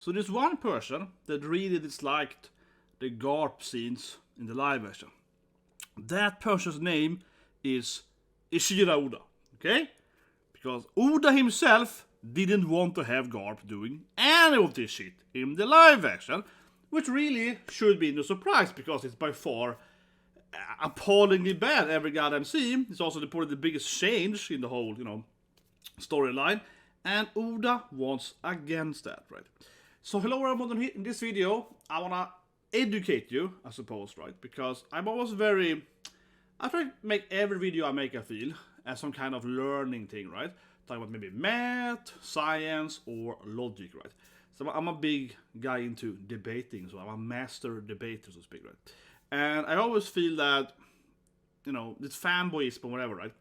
So there's one person that really disliked the Garp scenes in the live version. That person's name is Ishida Oda, okay? Because Oda himself didn't want to have Garp doing any of this shit in the live version, which really should be no surprise because it's by far appallingly bad every goddamn scene. It's also probably the biggest change in the whole, storyline, and Oda was against that, right? So hello everyone, in this video I wanna educate you, I suppose, right? Because I'm always I try to make every video I make, I feel, as some kind of learning thing, right? Talking about maybe math, science, or logic, right? So I'm a big guy into debating, so I'm a master debater, so to speak, right? And I always feel that, this fanboyism or whatever, right,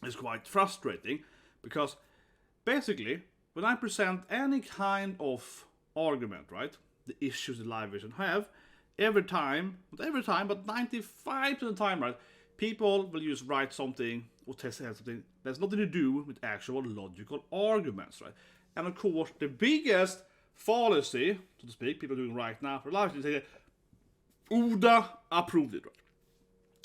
is quite frustrating, because basically, when I present any kind of argument, right, the issues the live version have, every time, but 95% of the time, right, people will just write something or test something that's nothing to do with actual logical arguments, right? And of course, the biggest fallacy, so to speak, people are doing right now for live, is say, Oda approved it, right?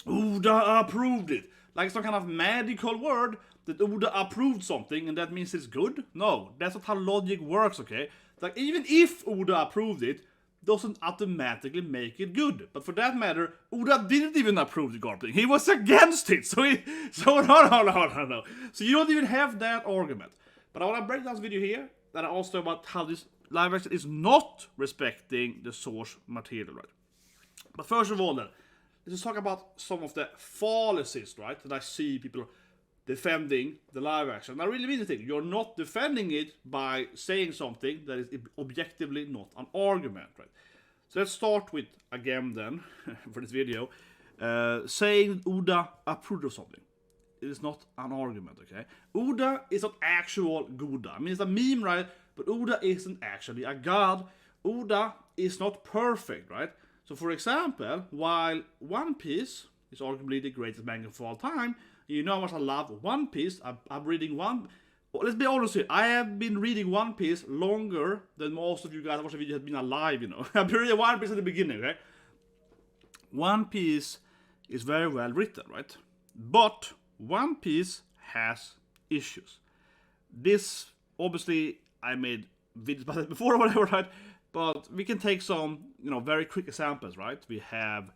Oda approved it. Like some kind of magical word that Oda approved something and that means it's good? No, that's not how logic works, okay? Like, even if Oda approved it, doesn't automatically make it good. But for that matter, Oda didn't even approve the Garp thing. He was against it. So no. So you don't even have that argument. But I want to break down this video here, that I also about how this live action is not respecting the source material, right? But first of all, then, let's talk about some of the fallacies, right, that I see people defending the live action. I really mean the thing. You're not defending it by saying something that is objectively not an argument, right? So let's start with, again then, for this video, saying Oda approved of something. It is not an argument, okay? Oda is not actual GODA. I mean, it's a meme, right? But Oda isn't actually a god. Oda is not perfect, right? So for example, while One Piece is arguably the greatest manga of all time, you know how much I love One Piece. I'm reading Well, let's be honest here. I have been reading One Piece longer than most of you guys watching the video have been alive, I've been reading One Piece at the beginning, okay? One Piece is very well written, right? But One Piece has issues. This, obviously, I made videos about it before or whatever, right? But we can take some, very quick examples, right? We have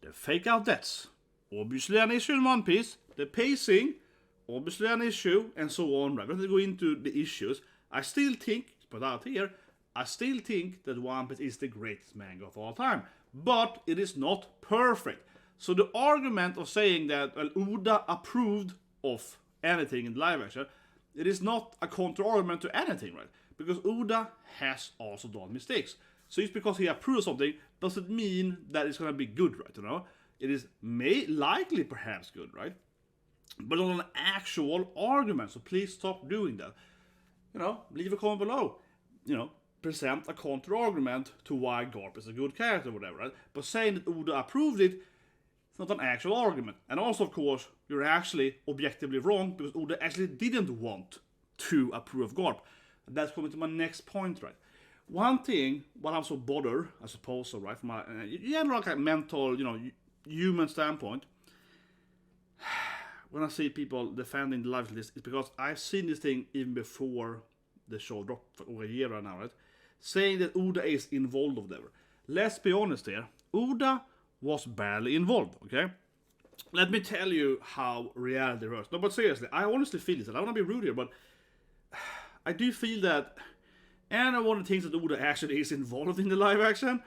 the fake out deaths. Obviously an issue in One Piece. The pacing, obviously an issue, and so on. Right? We're going to go into the issues. I still think that One Piece is the greatest manga of all time. But it is not perfect. So the argument of saying that Oda approved of anything in the live action, it is not a counter-argument to anything, right? Because Oda has also done mistakes. So just because he approved something doesn't mean that it's going to be good, right? It is likely perhaps good, right? But not an actual argument. So please stop doing that. Leave a comment below. Present a counter argument to why Garp is a good character or whatever, right? But saying that Oda approved it, it's not an actual argument. And also, of course, you're actually objectively wrong because Oda actually didn't want to approve of Garp. And that's coming to my next point, right? One thing, what I'm so bothered, I suppose, so, right, from my general kind of mental, human standpoint, when I see people defending the live list, it's because I've seen this thing even before the show dropped for over a year right now, right? Saying that Oda is involved or whatever. Let's be honest here. Oda was barely involved, okay? Let me tell you how reality works. No, but seriously, I honestly feel this. I don't want to be rude here, but I do feel that, and one of the things that Oda actually is involved in the live action,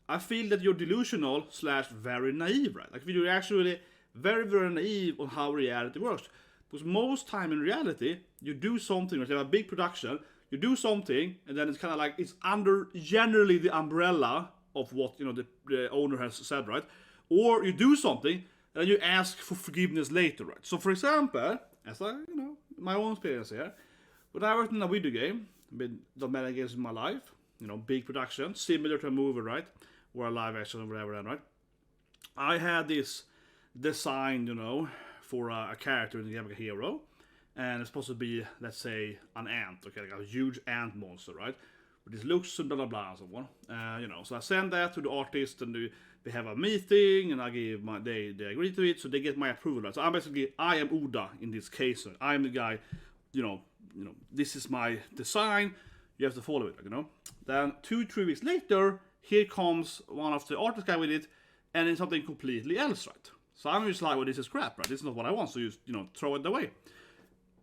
I feel that you're delusional / very naive, right? Like, you're actually very, very naive on how reality works. Because most time in reality, you do something, like you have a big production, you do something, and then it's kind of like, it's under generally the umbrella of what, the owner has said, right? Or you do something, and then you ask for forgiveness later, right? So for example, as I, my own experience here, when I worked in a video game, been done many games in my life, big production, similar to a movie, right? Or a live action or whatever, right? I had this design, for a character in the game, like a hero, and it's supposed to be, let's say, an ant, okay, like a huge ant monster, right? this looks and blah blah blah and so on. You know, so I send that to the artist and they have a meeting and I give they agree to it, so they get my approval. Right? So I am Oda in this case. I am the guy. You know, this is my design. You have to follow it. You know. Then 2-3 weeks later, here comes one of the artist guy with it, and it's something completely else, right? So I'm just like, well, this is crap, right? This is not what I want, so you know, throw it away.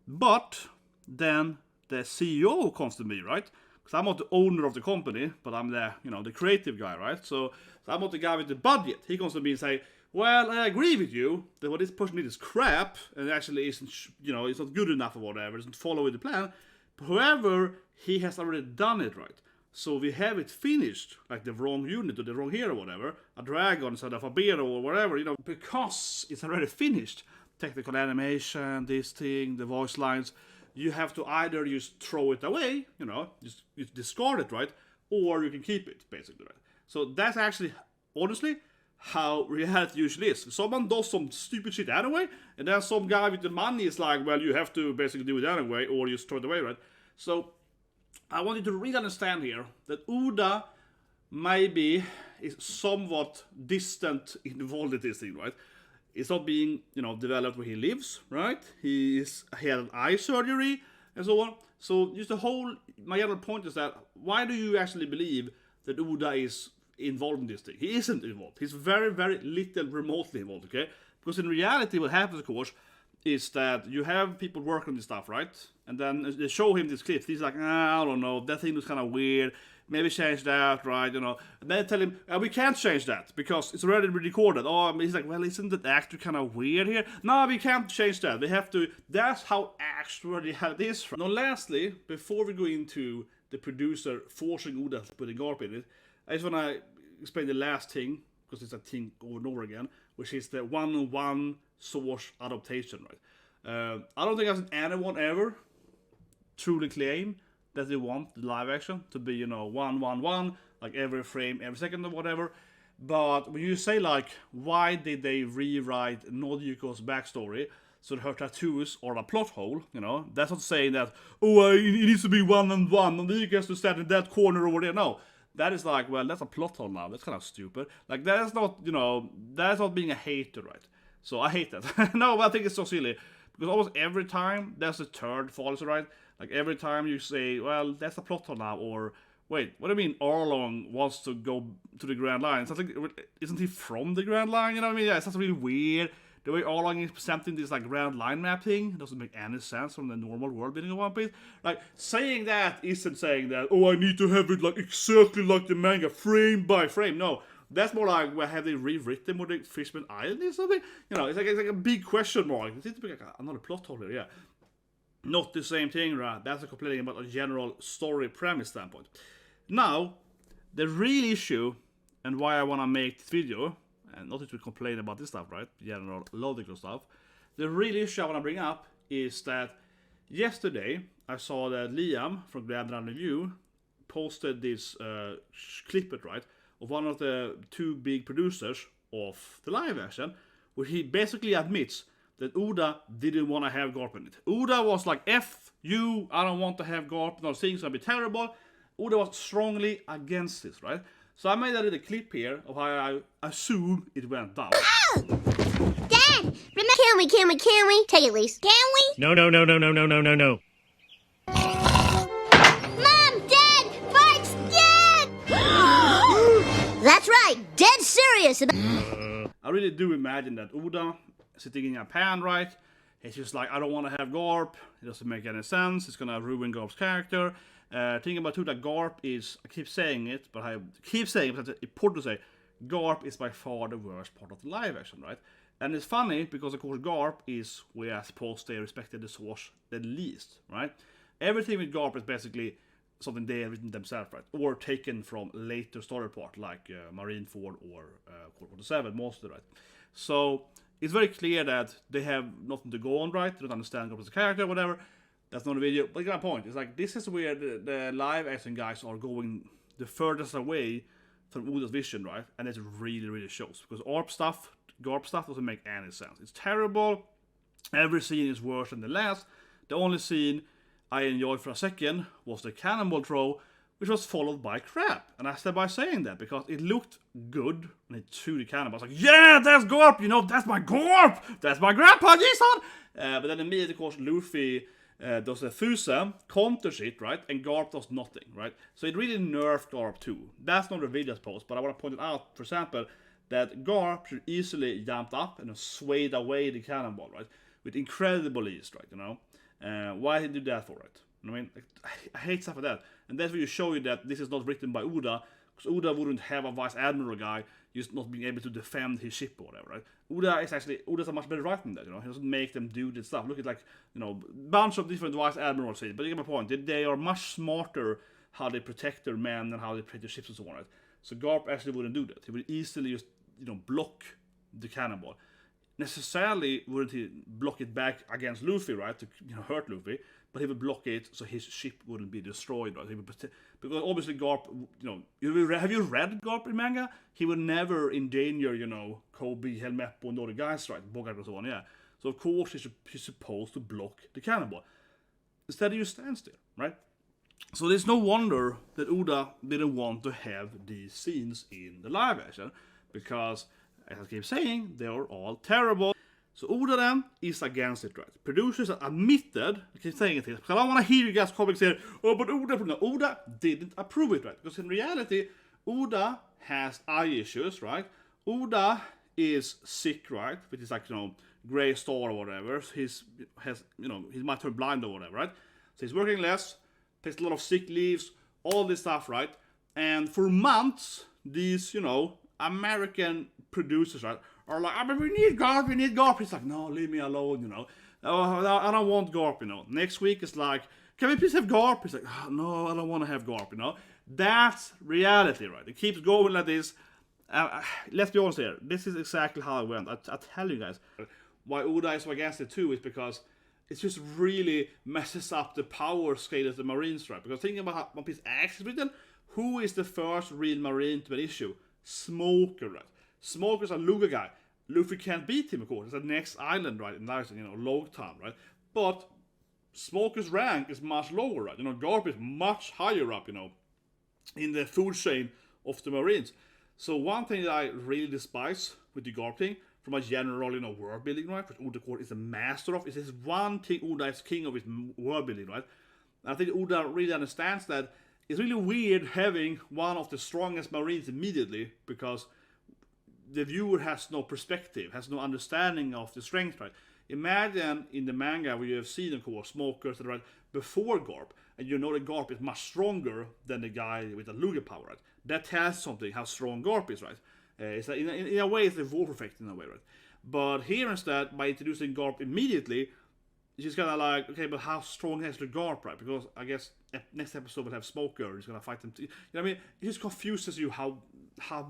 But then the CEO comes to me, right? Because I'm not the owner of the company, but I'm the, you know, the creative guy, right? So I'm not the guy with the budget. He comes to me and say, well, I agree with you that what this person did is crap, and actually isn't, you know, it's not good enough or whatever, doesn't follow the plan. But however, he has already done it, right? So we have it finished, like the wrong unit or the wrong hero or whatever, a dragon instead of a bear or whatever, you know, because it's already finished. Technical animation, this thing, the voice lines, you have to either just throw it away, you know, just discard it, right? Or you can keep it, basically, right? So that's actually, honestly, how reality usually is. Someone does some stupid shit anyway, and then some guy with the money is like, well, you have to basically do it anyway, or you just throw it away, right? So I want you to really understand here that Oda maybe is somewhat distant involved in this thing, right? It's not being, you know, developed where he lives, right? He had an eye surgery and so on. So just my other point is that why do you actually believe that Oda is involved in this thing? He isn't involved. He's very, very little remotely involved, okay? Because in reality what happens, of course, is that you have people working on this stuff, right? And then they show him this clip. He's like, I don't know, that thing was kind of weird. Maybe change that, right? You know. And they tell him, we can't change that because it's already recorded. Oh, he's like, well, isn't that actor kind of weird here? No, we can't change that. We have to. That's how actually it is. Now, lastly, before we go into the producer forcing Oda to put a Garp in it, I just want to explain the last thing, because it's a thing over and over again, which is the one-on-one source adaptation, right? I don't think I've seen anyone ever truly claim that they want the live action to be, you know, 1-1-1, like every frame, every second or whatever. But when you say, like, why did they rewrite Nojiko's backstory so that her tattoos are a plot hole, you know, that's not saying that, oh, it needs to be 1-on-1, Nojiko has to stand in that corner over there. No, that is like, well, that's a plot hole now. That's kind of stupid. Like, that's not, you know, that's not being a hater, right? So I hate that. No, but I think it's so silly. Because almost every time there's a third fallacy, right? Like every time you say, well, that's a plot hole now, or wait, what do you mean Arlong wants to go to the Grand Line? It's like, isn't he from the Grand Line? You know what I mean? Yeah, it's really weird. The way Arlong is presenting this like Grand Line map thing doesn't make any sense from the normal world building of One Piece. Like saying that isn't saying that, oh, I need to have it like exactly like the manga, frame by frame. No. That's more like, well, have they rewritten with the Fishman Island or something? You know, it's like a big question mark. It's like another plot hole here, yeah. Not the same thing, right? That's a complaining about a general story premise standpoint. Now, the real issue, and why I want to make this video, and not to complain about this stuff, right? General logical stuff. The real issue I want to bring up is that yesterday, I saw that Liam from GrandLineReview posted this clip, right? Of one of the two big producers of the live action, where he basically admits that Oda didn't want to have Garp in it. Oda was like, F you, I don't want to have Garp, no, things will be terrible. Oda was strongly against this, right? So I made a little clip here of how I assume it went down. Oh! Dad! Remember, can we? Take it, Lise. Can we? No. Mom! Dad! Bike's dead! That's right, dead serious. I really do imagine that Oda sitting in Japan, right? He's just like, I don't want to have Garp. It doesn't make any sense. It's gonna ruin Garp's character. Thinking about too that Garp is, I keep saying it, but I keep saying it, but it's important to say, Garp is by far the worst part of the live action, right? And it's funny because, of course, Garp is where I suppose they respected the source the least, right? Everything with Garp is basically something they have written themselves, right? Or taken from later story part, like Marineford or Core 47, mostly, right? So it's very clear that they have nothing to go on, right? They don't understand Garp as a character, whatever. That's not a video. But my point is like, this is where the live action guys are going the furthest away from Oda's vision, right? And it really, really shows. Because Garp stuff doesn't make any sense. It's terrible. Every scene is worse than the last. The only scene I enjoyed for a second was the cannonball throw, which was followed by crap. And I started by saying that because it looked good when it threw the cannon. I was like, yeah, that's Garp, you know, that's my Garp, that's my grandpa, Jason. But then immediately, of course, Luffy does a Fusa, counters it, right? And Garp does nothing, right? So it really nerfed Garp too. That's not a video's post, but I want to point it out, for example, that Garp should easily jumped up and swayed away the cannonball, right? With incredible ease, right, you know? Why did he do that for, right? I mean, I hate stuff like that. And that's where you show you that this is not written by Oda, because Oda wouldn't have a Vice Admiral guy just not being able to defend his ship or whatever, right? Oda's a much better writer than that, you know? He doesn't make them do this stuff. Look at, like, you know, bunch of different Vice Admirals here, but you get my point. They are much smarter how they protect their men and how they protect their ships and so on, right? So Garp actually wouldn't do that. He would easily just, you know, block the cannonball. Necessarily wouldn't he block it back against Luffy, right, to, you know, hurt Luffy, but he would block it so his ship wouldn't be destroyed, right? He would because obviously Garp, you know, have you read Garp in manga? He would never endanger, you know, Kobe, Helmeppo, and all the guys, right, Bogart and so on, yeah. So of course he's supposed to block the cannonball. Instead he just stands there, right? So there's no wonder that Oda didn't want to have these scenes in the live action, because, as I keep saying, they are all terrible. So Oda then is against it, right? Producers have admitted, I keep saying it here, because I don't want to hear you guys comments here, oh, but Oda didn't approve it, right? Because in reality, Oda has eye issues, right? Oda is sick, right? Which is like, you know, gray star or whatever. So he might turn blind or whatever, right? So he's working less, takes a lot of sick leaves, all this stuff, right? And for months, these, you know, American producers, right, are like, I mean, we need Garp. He's like, no, leave me alone, you know. I don't want Garp, you know. Next week it's like, can we please have Garp? He's like, oh, no, I don't want to have Garp, you know. That's reality, right? It keeps going like this. Let's be honest here. This is exactly how it went. I tell you guys. Why Oda is so against it too is because it just really messes up the power scale of the Marines, right? Because thinking about how One Piece actually written, who is the first real Marine to an issue? Smoker, right? Smoker's a Luga guy. Luffy can't beat him, of course. It's the next island, right? In Nice, you know, Logtown, right? But Smoker's rank is much lower, right? You know, Garp is much higher up, you know, in the food chain of the Marines. So one thing that I really despise with the Garp thing, from a general, you know, world building, right, which Oda Core is a master of, is this one thing Oda is king of, is world building, right? And I think Oda really understands that. It's really weird having one of the strongest Marines immediately, because the viewer has no perspective, has no understanding of the strength, right? Imagine in the manga where you have seen, of course, Smokers, right, before Garp, and you know that Garp is much stronger than the guy with the Luga power, right? That tells something how strong Garp is, right? It's like, in a way, it's a wolf effect in a way, right? But here instead, by introducing Garp immediately, it's just kind of like, okay, but how strong is the Garp, right? Because I guess next episode will have Smoker, he's gonna fight them. You know what I mean? It just confuses you how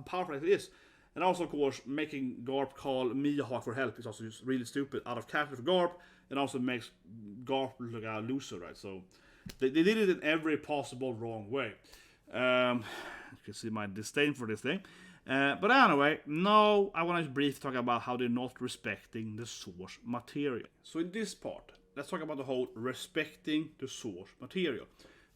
powerful it is. And also, of course, making Garp call Miyahawk for help is also just really stupid, out of character for Garp, and also makes Garp look like a loser, right? So they did it in every possible wrong way. You can see my disdain for this thing. But anyway, now I want to briefly talk about how they're not respecting the source material. So in this part, let's talk about the whole respecting the source material.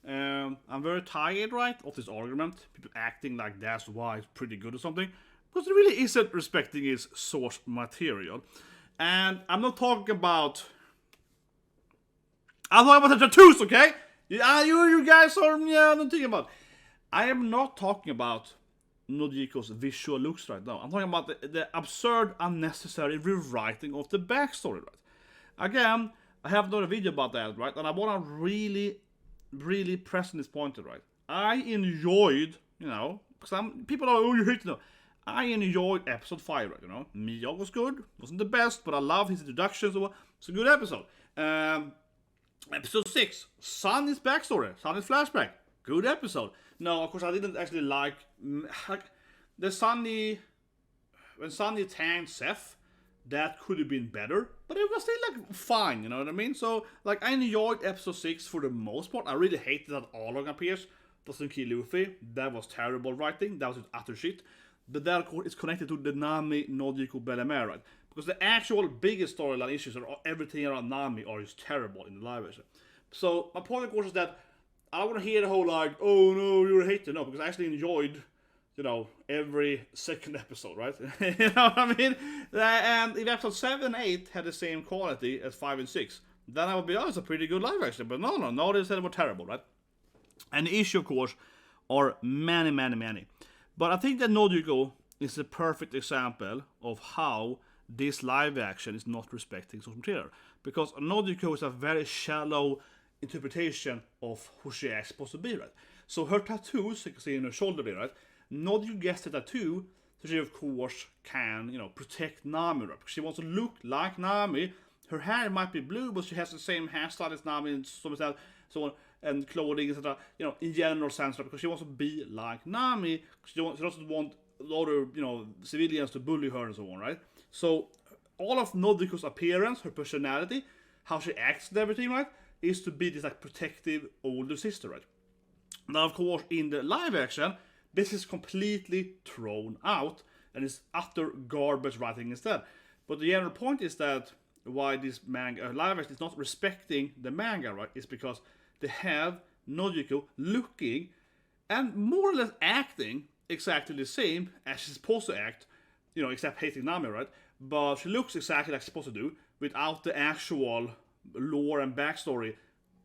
I'm very tired, right, of this argument. People acting like that's why it's pretty good or something. Because it really isn't respecting his source material. And I'm not talking about... I'm talking about the tattoos, okay? You guys are... Yeah, I'm not thinking about... I am not talking about Nojiko's visual looks right now. I'm talking about the absurd, unnecessary rewriting of the backstory, right? Again, I have done a video about that, right? And I want to really, really press on this point, right? I enjoyed, you know... Some people are, oh, you hate to know. I enjoyed episode 5, right, you know. Miyagi was good, wasn't the best, but I love his introduction, so it's a good episode. Episode 6, Sunny's backstory, Sunny's flashback, good episode. No, of course, I didn't actually like the Sunny, when Sunny tanked Zeff, that could have been better, but it was still, like, fine, you know what I mean? So, like, I enjoyed episode 6 for the most part. I really hated that Arlong appears, doesn't kill Luffy. That was terrible writing, that was just utter shit. But that, of course, is connected to the Nami, Nojiko, Bele-mere, right? Because the actual biggest storyline issues are everything around Nami are just terrible in the live version. So, my point, of course, is that I don't want to hear the whole like, oh no, you're a hater. No, because I actually enjoyed, you know, every second episode, right? You know what I mean? And if episode 7 and 8 had the same quality as 5 and 6, then I would be, oh, it's a pretty good live action. But no, they said it was terrible, right? And the issue, of course, are many. But I think that Nojiko is a perfect example of how this live action is not respecting source material. Because Nojiko is a very shallow interpretation of who she is supposed to be, right? So her tattoos, you can see in her shoulder there, right? Nojiko gets the tattoo, so she of course can, you know, protect Nami, right? Because she wants to look like Nami. Her hair might be blue, but she has the same hairstyle as Nami and so on, and clothing, etc. You know, in general sense, right? Because she wants to be like Nami. She doesn't want other, you know, civilians to bully her and so on, right? So all of Nojiko's appearance, her personality, how she acts and everything, right, is to be this like protective older sister, right? Now, of course, in the live action, this is completely thrown out and is utter garbage writing instead. But the general point is that why this manga live action is not respecting the manga, right, is because they have Nojiko looking and more or less acting exactly the same as she's supposed to act, you know, except hating Nami, right? But she looks exactly like she's supposed to do without the actual lore and backstory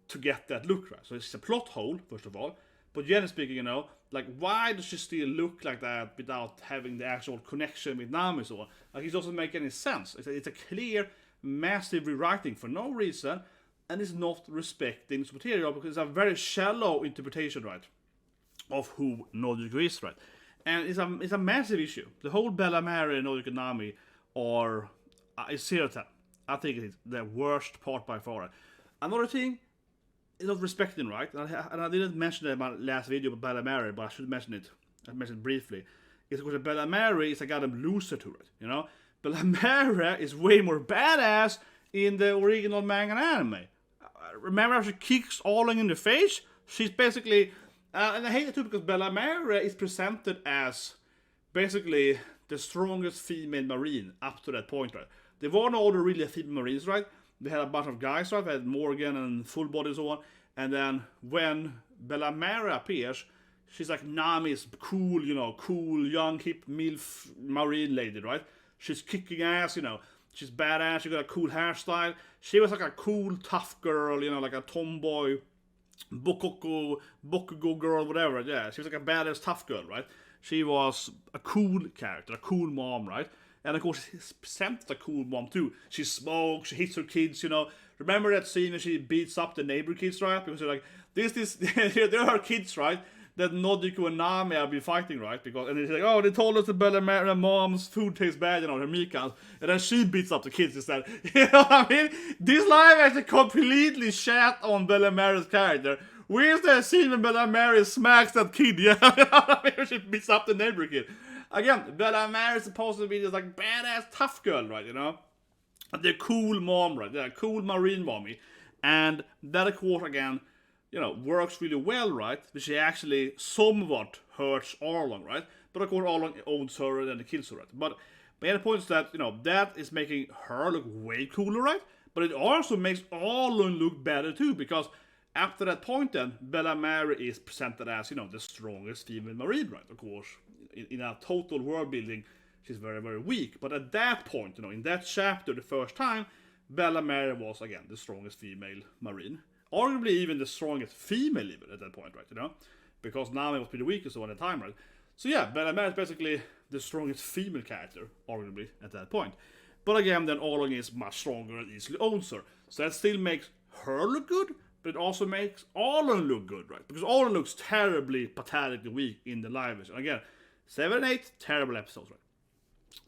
to get that look, right? So it's a plot hole, first of all. But generally speaking, you know, like, why does she still look like that without having the actual connection with Nami so on? Like, it doesn't make any sense. It's a clear, massive rewriting for no reason, and it's not respecting its material because it's a very shallow interpretation, right, of who Nojiko is, right? And it's a massive issue. The whole Belemere and Nojiko Nami are is 0 to 10. I think it is the worst part by far. Right? Another thing is not respecting, right? And I didn't mention it in my last video about Belemere, but I should mention it. I mentioned it briefly. It's because Belemere is a goddamn loser to it, you know? Belemere is way more badass in the original manga and anime. Remember how she kicks Arlong in the face? She's basically... and I hate it too because Belemere is presented as basically the strongest female marine up to that point, right? There were no other really female marines, right? They had a bunch of guys, right? They had Morgan and Full Body and so on. And then when Belemere appears, she's like Nami's cool, you know, cool, young, hip, MILF marine lady, right? She's kicking ass, you know. She's badass, she got a cool hairstyle. She was like a cool, tough girl, you know, like a tomboy, Bokugo girl, whatever. Yeah, she was like a badass, tough girl, right? She was a cool character, a cool mom, right? And of course, she's presented a cool mom too. She smokes, she hits her kids, you know. Remember that scene when she beats up the neighbor kids, right? Because they're like, there are kids, right? That Nojiko and Nami have been fighting, right? Because and they're like, oh, they told us the Belemere mom's food tastes bad, you know, her mikan. And then she beats up the kids instead. You know what I mean? This live actually completely shat on Belemere's character. Where's the scene when Belemere smacks that kid? Yeah, you know what I mean? She beats up the neighbor kid. Again, Belemere is supposed to be this like badass tough girl, right? You know, the cool mom, right? The cool marine mommy, and that of course again, you know, works really well, right? But she actually somewhat hurts Arlong, right? But of course Arlong owns her and then kills her, right? But the point is that, you know, that is making her look way cooler, right? But it also makes Arlong look better too, because after that point then, Belemere is presented as, you know, the strongest female marine, right? Of course, in a total world building, she's very, very weak. But at that point, you know, in that chapter, the first time, Belemere was, again, the strongest female marine. Arguably even the strongest female even at that point, right, you know? Because Nami was pretty weak and so on at the time, right? So yeah, Belemere is basically the strongest female character, arguably, at that point. But again, then Arlong is much stronger and easily owns her. So that still makes her look good, but it also makes Arlong look good, right? Because Arlong looks terribly, pathetically weak in the live version. Again, 7 and 8, terrible episodes, right?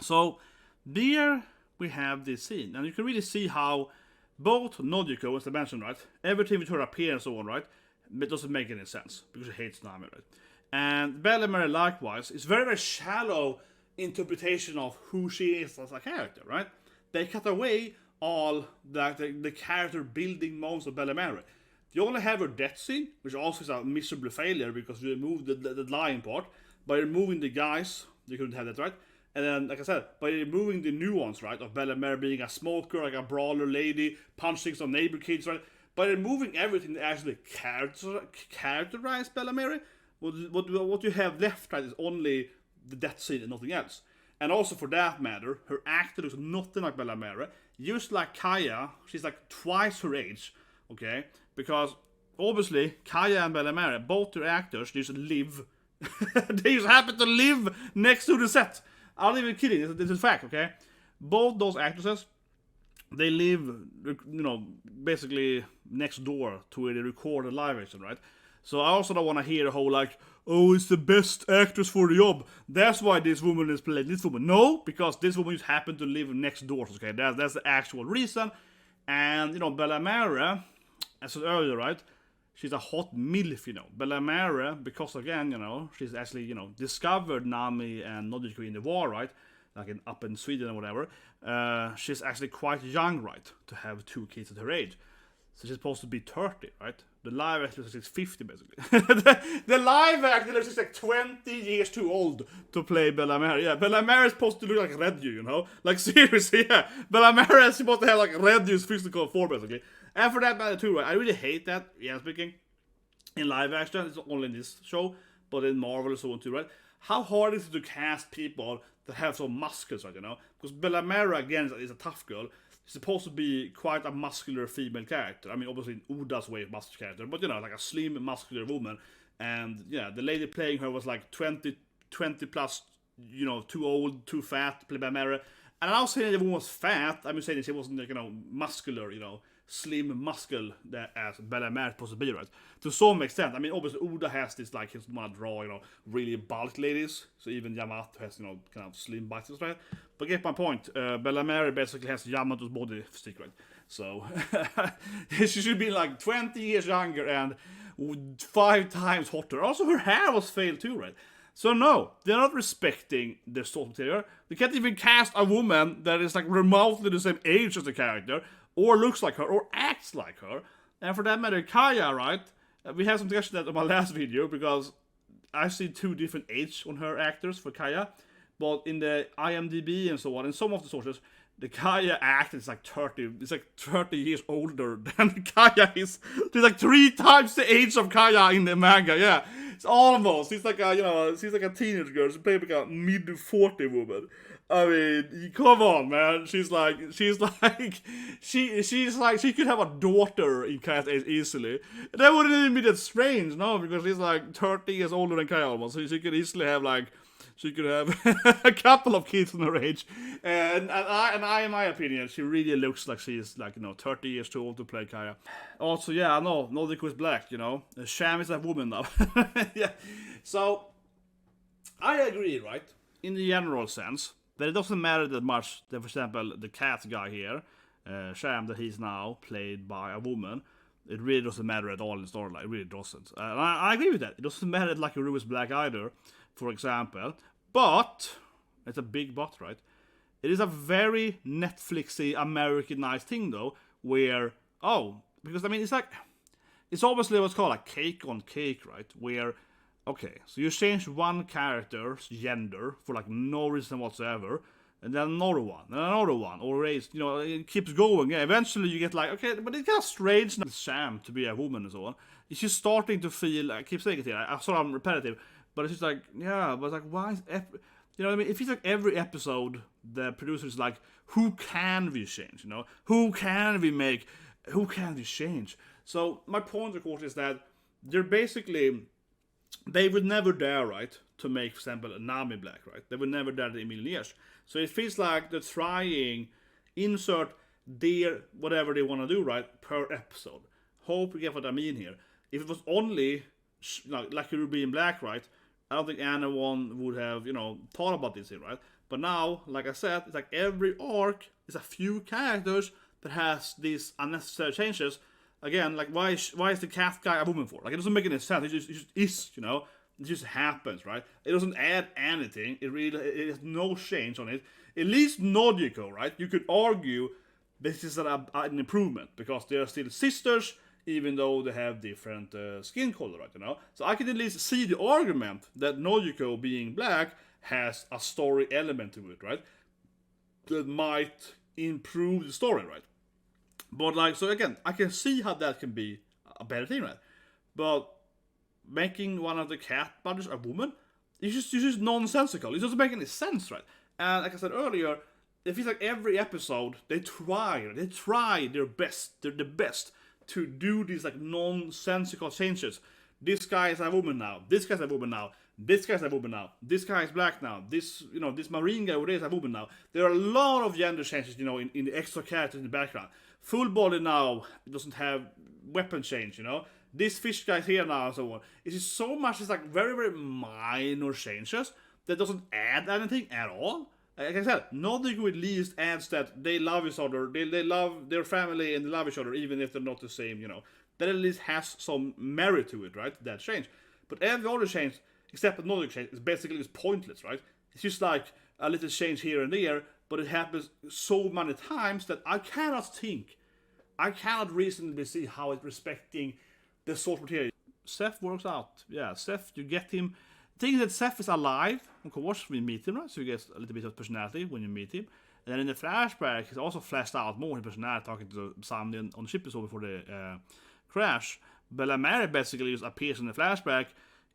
So, there we have this scene. And you can really see how both Nojiko, as I mentioned, right? Everything with her appearance and so on, right? It doesn't make any sense, because she hates Nami, right? And Belemere, likewise, is very, very shallow interpretation of who she is as a character, right? They cut away all the character building moments of Belemere. You only have her death scene, which also is a miserable failure because you removed the lying part. By removing the guys, you couldn't have that, right? And then, like I said, by removing the nuance, right, of Belemere being a smoker, like a brawler lady, punching some neighbor kids, right? By removing everything that actually characterize Belemere, what you have left, right, is only the death scene and nothing else. And also, for that matter, her actor looks nothing like Belemere. Just like Kaya, she's like twice her age, okay? Because obviously, Kaya and Belemere, both their actors, they just live. They just happen to live next to the set. I'm not even kidding. It's a fact, okay? Both those actresses, they live, you know, basically next door to where they record a live action, right? So I also don't want to hear the whole like, oh, it's the best actress for the job. That's why this woman is playing this woman. No, because this woman just happened to live next door. Okay, that's the actual reason. And, you know, Belemere, as I said earlier, right? She's a hot MILF, you know. Belemere, because again, you know, she's actually, you know, discovered Nami and Nojiko in the war, right? Like up in Sweden or whatever. She's actually quite young, right? To have 2 kids at her age. So she's supposed to be 30, right? The live actress is 50, basically. the live actress is like 20 years too old to play Belemere. Yeah, Belemere is supposed to look like Red you know? Like, seriously, yeah. Belemere is supposed to have like Red physical form, basically. And for that matter too, right? I really hate that, yeah, speaking. In live action, it's not only in this show, but in Marvel and so on too, right? How hard is it to cast people that have some muscles, right, you know? Because Belemere, again, is a tough girl. She's supposed to be quite a muscular female character. I mean, obviously in Oda's way of muscular character, but, you know, like a slim, muscular woman. And, yeah, the lady playing her was like 20 plus, you know, too old, too fat to play Belemere. And I'm not saying the woman was fat, I'm just saying she wasn't, like, you know, muscular, you know, slim muscle that as Belemere is supposed to be, right? To some extent. I mean, obviously Oda has this, like, his want to draw, you know, really bulk ladies. So even Yamato has, you know, kind of slim biceps, right? But get my point. Belemere basically has Yamato's body physique, right? So she should be like 20 years younger and 5 times hotter. Also, her hair was failed too, right? So no, they're not respecting the source material. They can't even cast a woman that is like remotely the same age as the character, or looks like her, or acts like her. And for that matter, Kaya, right? We had some discussion that on my last video, because I see 2 different ages on her actors for Kaya. But in the IMDb and so on, in some of the sources, the Kaya actor is like 30. It's like 30 years older than Kaya is. She's like 3 times the age of Kaya in the manga. Yeah, it's almost. She's like a, you know, she's like a teenage girl. She's playing like a mid-40 woman. I mean, come on, man. She's like, she could have a daughter in Kaya's age easily. That wouldn't even be that strange, no, because she's like 30 years older than Kaya almost. So she could easily have like, she could have a couple of kids in her age. And I, in my opinion, she really looks like she's like, you know, 30 years too old to play Kaya. Also, yeah, I know, Nojiko is black, you know. Sham is a woman now. Yeah. So, I agree, right? In the general sense. But it doesn't matter that much that, for example, the cat guy here, Sham, that he's now played by a woman, it really doesn't matter at all in the storyline. It really doesn't. And I agree with that. It doesn't matter that Lucky Roo is black either, for example. But, it's a big but, right? It is a very Netflixy, Americanized thing, though, where, because, I mean, it's obviously what's called a cake on cake, right? Where, okay, so you change one character's gender for like no reason whatsoever, and then another one, or race, you know, it keeps going. Yeah, eventually you get like, okay, but it's kind of strange now. Sham to be a woman and so on. It's just starting to feel, I keep saying it here, I'm sorry I'm repetitive, but it's just like, yeah, but like, why is, you know what I mean? It feels like every episode, the producer is like, who can we change, you know? Who can we make? Who can we change? So, my point, of course, is that they're basically, they would never dare, right, to make, for example, a Nami black, right? They would never dare in a million years. So it feels like they're trying, insert their, whatever they want to do, right, per episode. Hope you get what I mean here. If it was only, like Ruby in black, right, I don't think anyone would have, you know, thought about this here, right? But now, like I said, it's like every arc is a few characters that has these unnecessary changes. Again, like, why is the cat guy a woman for? Like, it doesn't make any sense. It just is, you know? It just happens, right? It doesn't add anything. It has no change on it. At least Nojiko, right? You could argue this is an improvement, because they are still sisters, even though they have different skin color, right, you know? So I can at least see the argument that Nojiko being black has a story element to it, right? That might improve the story, right? But like, so again, I can see how that can be a better thing, right? But making one of the cat brothers a woman, it's just nonsensical. It doesn't make any sense, right? And like I said earlier, it feels like every episode they try their best. They're the best to do these like nonsensical changes. This guy is a woman now. This guy's a woman now. This guy's a woman now. This guy is black now. This, you know, this marine guy over there is a woman now. There are a lot of gender changes, you know, in the extra characters in the background. Full body now doesn't have weapon change, you know. This fish guy's here now and so on. It's just so much. It's like very, very minor changes that doesn't add anything at all. Like I said, Nojiko at least adds that they love each other, they love their family and they love each other even if they're not the same, you know. That at least has some merit to it, right? That change. But every other change, except the Nojiko change, is basically just pointless, right? It's just like a little change here and there, but it happens so many times that I cannot reasonably see how it's respecting the source material. Zeff works out. Yeah, Zeff, you get him. The thing is that Zeff is alive, of course, when you meet him, right? So you get a little bit of personality when you meet him. And then in the flashback, he's also fleshed out more his personality, talking to Sanji on the ship before the crash. Belemere basically just appears in the flashback,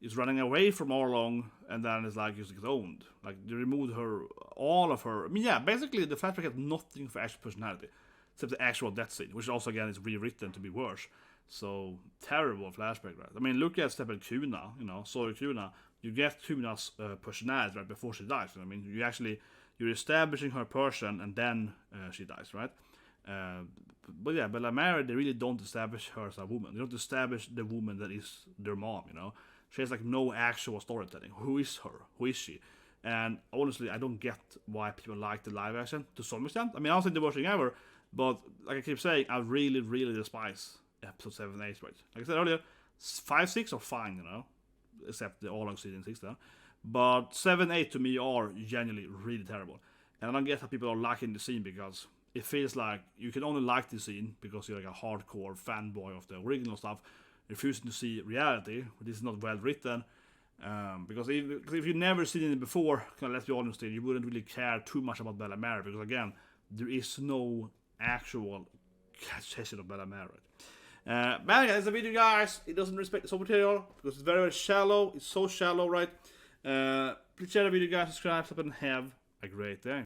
is running away from Arlong, and then is like, just gets owned. Like, they removed her, all of her. I mean, yeah, basically the flashback has nothing for actual personality, except the actual death scene, which also, again, is rewritten to be worse. So, terrible flashback, right? I mean, look at Step and Kuna, you know, Soy Kuna. You get Kuna's personality right before she dies. I mean, you're establishing her person, and then she dies, right? But yeah, Belemerehas, they really don't establish her as a woman. They don't establish the woman that is their mom, you know? She has like no actual storytelling. Who is her? Who is she? And honestly, I don't get why people like the live action to some extent. I mean, I don't think the worst thing ever, but like I keep saying, I really, really despise episode 7 and 8, right? Like I said earlier, 5, 6 are fine, you know? Except the Arlong season 6 there. But 7, 8 to me are genuinely really terrible. And I don't get how people are liking the scene, because it feels like you can only like the scene because you're like a hardcore fanboy of the original stuff, refusing to see reality. This is not well written. Because if you've never seen it before, let's be honest, you wouldn't really care too much about Bele-mere, because again, there is no actual session of Bele-mere. But yeah, it's a video, guys. It doesn't respect the source material because it's very, very shallow. It's so shallow, right? Please share the video, guys. Subscribe, and have a great day.